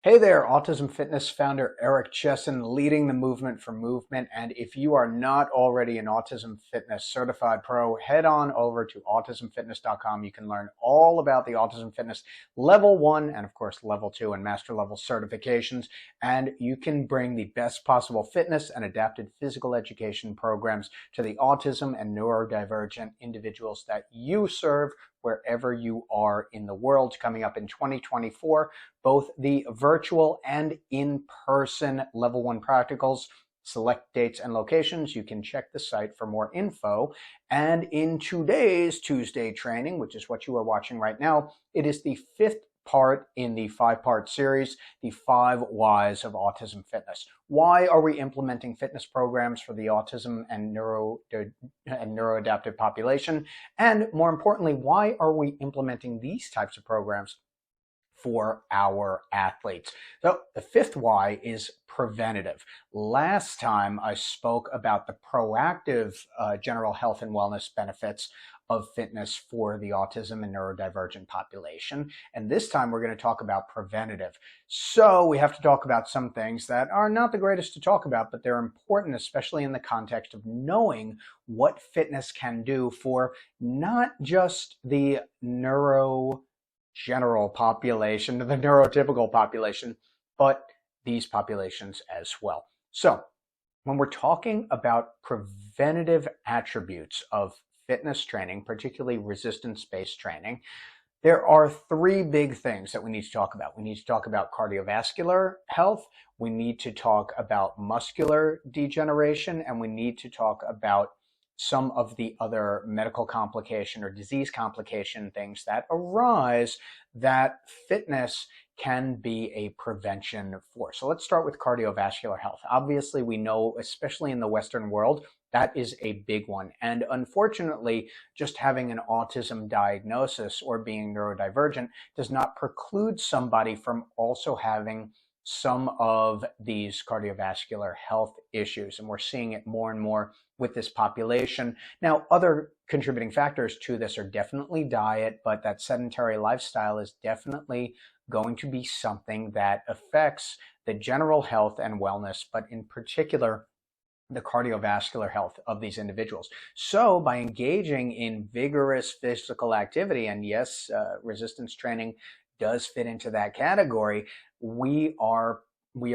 Hey there, Autism Fitness founder Eric Chessen, leading the movement for movement. And if you are not already an Autism Fitness Certified Pro, head on over to autismfitness.com. You can learn all about the Autism Fitness Level 1 and, of course, Level 2 and Master Level certifications. And you can bring the best possible fitness and adapted physical education programs to the autism and neurodivergent individuals that you serve wherever you are in the world. Coming up in 2024, both the virtual and in-person Level 1 practicals. Select dates and locations. You can check the site for more info. And in today's Tuesday training, which is what you are watching right now, it is the fifth part in the five-part series, the 5 Whys of Autism Fitness. Why are we implementing fitness programs for the autism and neuroadaptive population? And more importantly, why are we implementing these types of programs for our athletes? So the fifth why is preventative. Last time I spoke about the proactive general health and wellness benefits of fitness for the autism and neurodivergent population. And this time we're going to talk about preventative. So we have to talk about some things that are not the greatest to talk about, but they're important, especially in the context of knowing what fitness can do for not just the general population, the neurotypical population, but these populations as well. So when we're talking about preventative attributes of fitness training, particularly resistance-based training, there are 3 big things that we need to talk about. We need to talk about cardiovascular health, we need to talk about muscular degeneration, and we need to talk about some of the other medical complication or disease complication things that arise that fitness can be a prevention for. So let's start with cardiovascular health. Obviously, we know, especially in the Western world, that is a big one. And unfortunately, just having an autism diagnosis or being neurodivergent does not preclude somebody from also having some of these cardiovascular health issues. And we're seeing it more and more with this population. Now, other contributing factors to this are definitely diet, but that sedentary lifestyle is definitely going to be something that affects the general health and wellness, but in particular, the cardiovascular health of these individuals. So by engaging in vigorous physical activity, and yes, resistance training does fit into that category, we are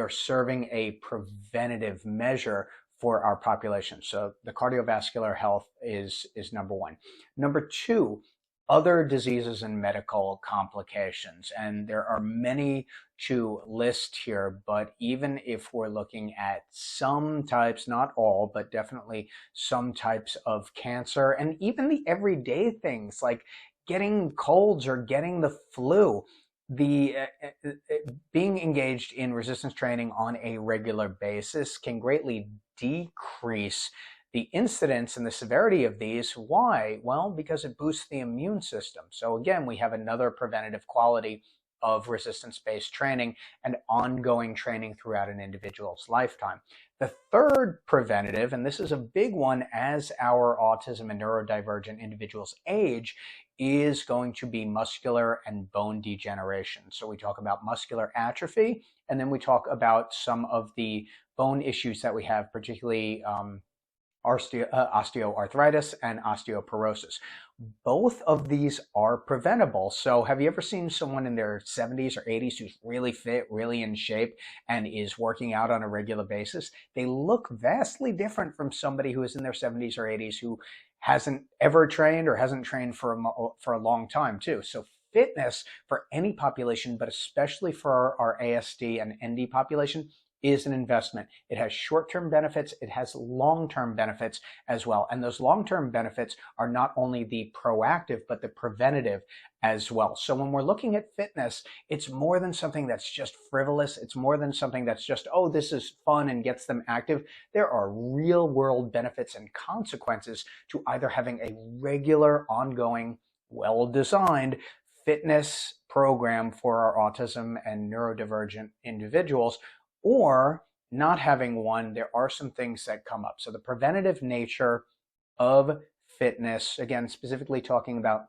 serving a preventative measure for our population. So the cardiovascular health is number 1. Number 2, other diseases and medical complications. And there are many to list here, but even if we're looking at some types, not all, but definitely some types of cancer, and even the everyday things like getting colds or getting the flu, the being engaged in resistance training on a regular basis can greatly decrease the incidence and the severity of these. Why? Well, because it boosts the immune system. So again, we have another preventative quality of resistance-based training and ongoing training throughout an individual's lifetime. The third preventative, and this is a big one as our autism and neurodivergent individuals age, is going to be muscular and bone degeneration. So we talk about muscular atrophy, and then we talk about some of the bone issues that we have, particularly osteoarthritis and osteoporosis. Both of these are preventable. So have you ever seen someone in their 70s or 80s who's really fit, really in shape, and is working out on a regular basis? They look vastly different from somebody who is in their 70s or 80s who hasn't ever trained or hasn't trained for a long time too. So fitness for any population, but especially for our ASD and ND population, is an investment. It has short-term benefits, it has long-term benefits as well. And those long-term benefits are not only the proactive, but the preventative as well. So when we're looking at fitness, it's more than something that's just frivolous. It's more than something that's just, oh, this is fun and gets them active. There are real-world benefits and consequences to either having a regular, ongoing, well-designed fitness program for our autism and neurodivergent individuals, or not having one. There are some things that come up. So the preventative nature of fitness, again, specifically talking about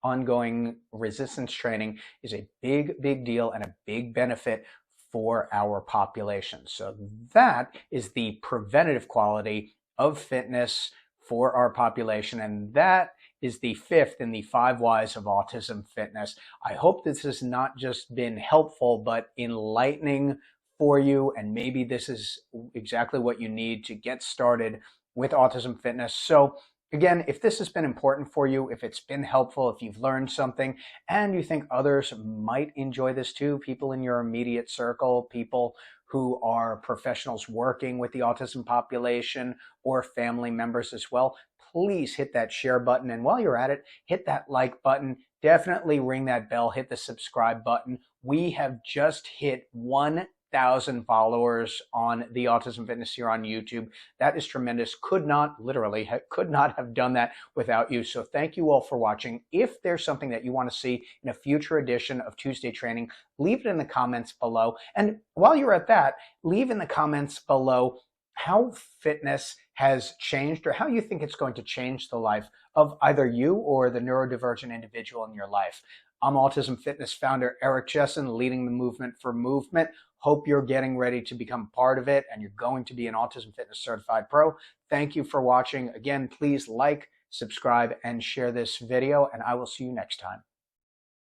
ongoing resistance training, is a big deal and a big benefit for our population. So that is the preventative quality of fitness for our population, and that is the fifth in the 5 whys of autism fitness. I hope this has not just been helpful, but enlightening for you, and maybe this is exactly what you need to get started with autism fitness. So again, if this has been important for you, if it's been helpful, if you've learned something and you think others might enjoy this too, people in your immediate circle, people who are professionals working with the autism population or family members as well, please hit that share button. And while you're at it, hit that like button. Definitely ring that bell, hit the subscribe button. We have just hit 1,000 followers on the Autism Fitness here on YouTube. That is tremendous. Could not have done that without you. So thank you all for watching. If there's something that you want to see in a future edition of Tuesday Training, leave it in the comments below. And while you're at that, leave in the comments below how fitness has changed or how you think it's going to change the life of either you or the neurodivergent individual in your life. I'm Autism Fitness founder Eric Chessen, leading the movement for movement. Hope you're getting ready to become part of it and you're going to be an Autism Fitness Certified Pro. Thank you for watching. Again, please like, subscribe, and share this video, and I will see you next time.